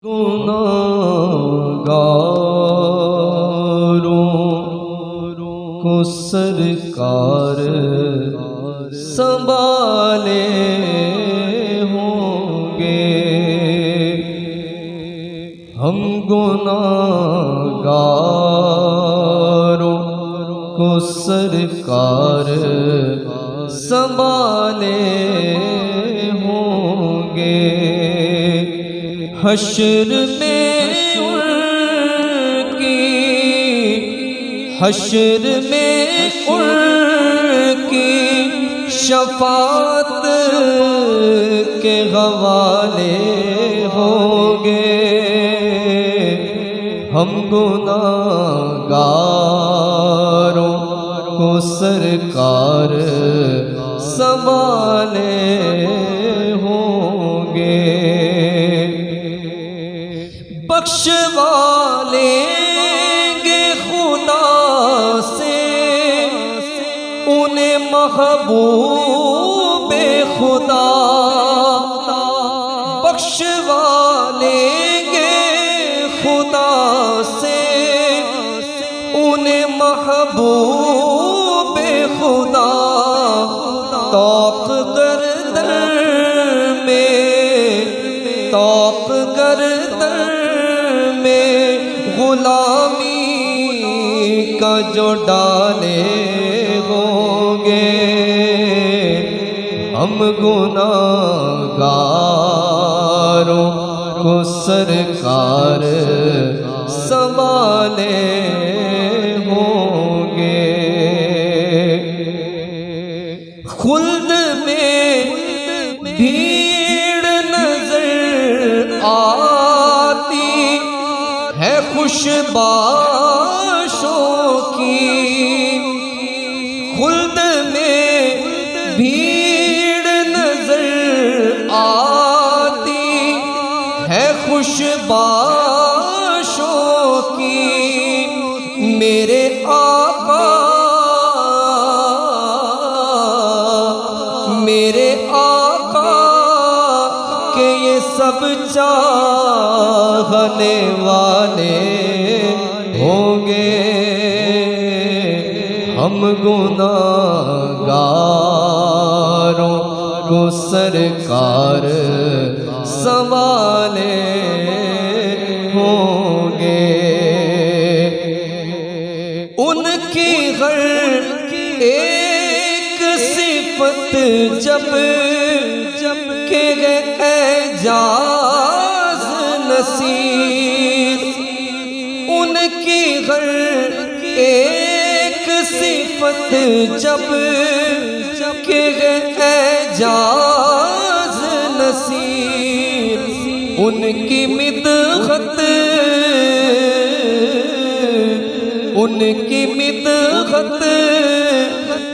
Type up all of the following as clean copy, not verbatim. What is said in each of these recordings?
गुनाहगारों को सरकार संभाले होंगे। हम गुनाहगारों को सरकार संभाले होंगे। हश्र में उनकी शफात के हवाले होंगे। हम गुनाहगारों को सरकार संभाले होंगे। बख्शवा लेंगे खुदा से उन्हें महबूबे खुदा। बख्शवा लेंगे खुदा से उन्हें महबूबे खुदा। तौक गर्दन में गुलामी का जो डाले होंगे। हम गुनाहगारों को सरकार संभाले होंगे। खुल्द में भीड़ नजर आती है खुशबाशों की। खुल्द में भीड़ नजर आती है खुशबाशों की। मेरे आका के ये सब चाहने वाले होंगे। हम गुनाहगारों को सरकार संभाले होंगे। उनकी हर एक सिफत जब के एजाज नसीर। उनकी हर एक सिफत जब के एजाज नसीर। उनकी मिदहत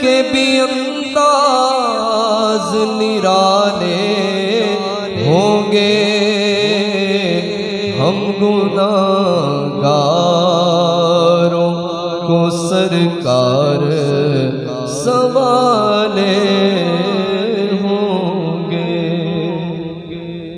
के भी अंदाज निराले होंगे। हम गुनाहगारों को सरकार संभाले